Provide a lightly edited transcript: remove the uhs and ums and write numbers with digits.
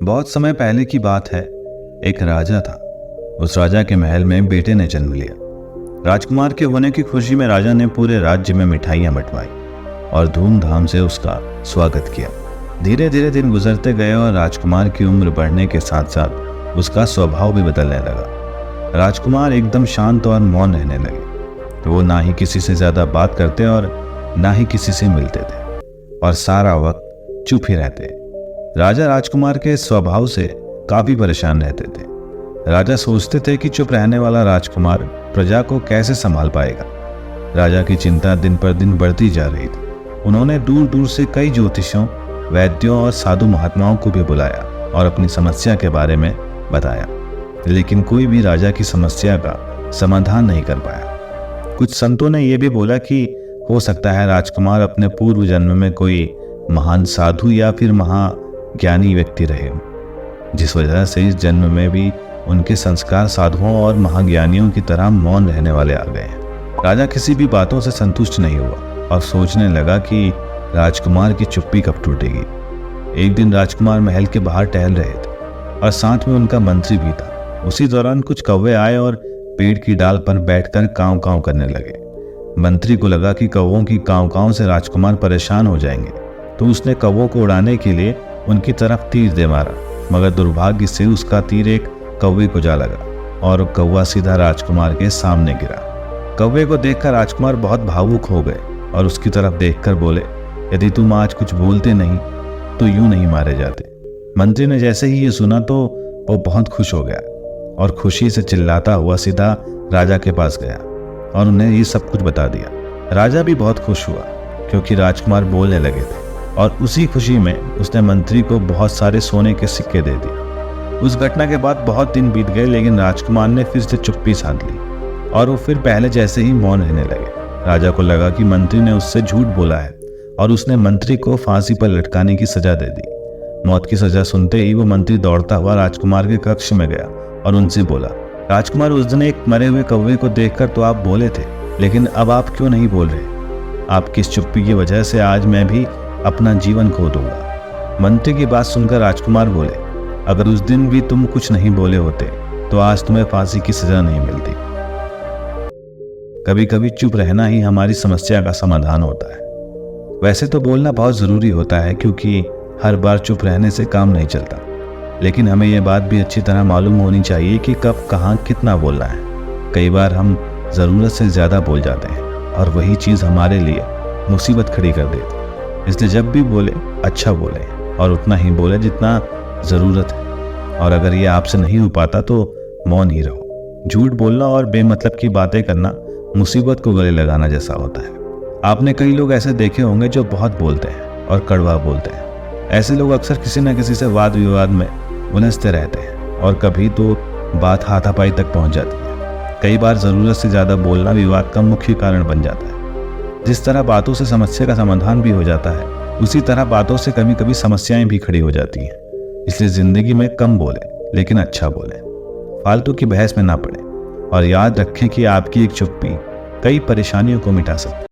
बहुत समय पहले की बात है। एक राजा था। उस राजा के महल में बेटे ने जन्म लिया। राजकुमार के होने की खुशी में राजा ने पूरे राज्य में मिठाइयां बंटवाई और धूमधाम से उसका स्वागत किया। धीरे धीरे दिन गुजरते गए और राजकुमार की उम्र बढ़ने के साथ साथ उसका स्वभाव भी बदलने लगा। राजकुमार एकदम शांत और मौन रहने लगे। तो वो ना ही किसी से ज्यादा बात करते और ना ही किसी से मिलते थे और सारा वक्त चुप ही रहते। राजा राजकुमार के स्वभाव से काफी परेशान रहते थे। राजा सोचते थे कि चुप रहने वाला राजकुमार प्रजा को कैसे संभाल पाएगा। राजा की चिंता दिन पर दिन बढ़ती जा रही थी। उन्होंने दूर दूर से कई ज्योतिषियों, वैद्यों और साधु महात्माओं को भी बुलाया और अपनी समस्या के बारे में बताया, लेकिन कोई भी राजा की समस्या का समाधान नहीं कर पाया। कुछ संतों ने यह भी बोला कि हो सकता है राजकुमार अपने पूर्व जन्म में कोई महान साधु या फिर महाज्ञानी व्यक्ति रहे हो, जिस वजह से इस जन्म में भी उनके संस्कार साधुओं और महाज्ञानियों की तरह मौन रहने वाले आ गए हैं। राजा किसी भी बातों से संतुष्ट नहीं हुआ और सोचने लगा कि राजकुमार की चुप्पी कब टूटेगी। एक दिन राजकुमार महल के बाहर टहल रहे थे और साथ में उनका मंत्री भी था। उसी दौरान कुछ कौवे आए और पेड़ की डाल पर बैठकर कांव कांव करने लगे। मंत्री को लगा कि कौवों की कांव कांव से राजकुमार परेशान हो जाएंगे, तो उसने कौवों को उड़ाने के लिए उनकी तरफ तीर दे मारा, मगर दुर्भाग्य से उसका तीर एक कौवे को जा लगा और कौवा सीधा राजकुमार के सामने गिरा। कौवे को देखकर राजकुमार बहुत भावुक हो गए और उसकी तरफ देखकर बोले, यदि तुम आज कुछ बोलते नहीं तो यूं नहीं मारे जाते। मंत्री ने जैसे ही ये सुना तो वो बहुत खुश हो गया और खुशी से चिल्लाता हुआ सीधा राजा के पास गया और उन्हें ये सब कुछ बता दिया। राजा भी बहुत खुश हुआ क्योंकि राजकुमार बोलने लगे थे और उसी खुशी में उसने मंत्री को बहुत सारे सोने के सिक्के दे दिए। उस घटना के बाद बहुत दिन बीत गए, लेकिन राजकुमार ने फिर से चुप्पी साध ली और वो फिर पहले जैसे ही मौन रहने लगे। राजा को लगा कि मंत्री ने उससे झूठ बोला है और उसने मंत्री को फांसी पर लटकाने की सजा दे दी। मौत की सजा सुनते ही वो मंत्री दौड़ता हुआ राजकुमार के कक्ष में गया और उनसे बोला, राजकुमार, उस दिन एक मरे हुए कौवे को देखकर तो आप बोले थे, लेकिन अब आप क्यों नहीं बोल रहे? आपकी इस चुप्पी की वजह से आज मैं भी अपना जीवन खो दूंगा। मंत्री की बात सुनकर राजकुमार बोले, अगर उस दिन भी तुम कुछ नहीं बोले होते तो आज तुम्हें फांसी की सजा नहीं मिलती। कभी कभी चुप रहना ही हमारी समस्या का समाधान होता है। वैसे तो बोलना बहुत जरूरी होता है, क्योंकि हर बार चुप रहने से काम नहीं चलता, लेकिन हमें यह बात भी अच्छी तरह मालूम होनी चाहिए कि कब कहाँ कितना बोलना है। कई बार हम ज़रूरत से ज़्यादा बोल जाते हैं और वही चीज़ हमारे लिए मुसीबत खड़ी कर देती है। इसलिए जब भी बोले अच्छा बोले और उतना ही बोले जितना ज़रूरत है, और अगर ये आपसे नहीं हो पाता तो मौन ही रहो। झूठ बोलना और बेमतलब की बातें करना मुसीबत को गले लगाना जैसा होता है। आपने कई लोग ऐसे देखे होंगे जो बहुत बोलते हैं और कड़वा बोलते हैं। ऐसे लोग अक्सर किसी न किसी से वाद विवाद में उलझते रहते हैं और कभी तो बात हाथापाई तक पहुंच जाती है। कई बार ज़रूरत से ज़्यादा बोलना विवाद का मुख्य कारण बन जाता है। जिस तरह बातों से समस्या का समाधान भी हो जाता है, उसी तरह बातों से कभी कभी समस्याएं भी खड़ी हो जाती हैं। इसलिए ज़िंदगी में कम बोले लेकिन अच्छा बोले, फालतू की बहस में ना पड़े और याद रखें कि आपकी एक चुप्पी कई परेशानियों को मिटा सकती है।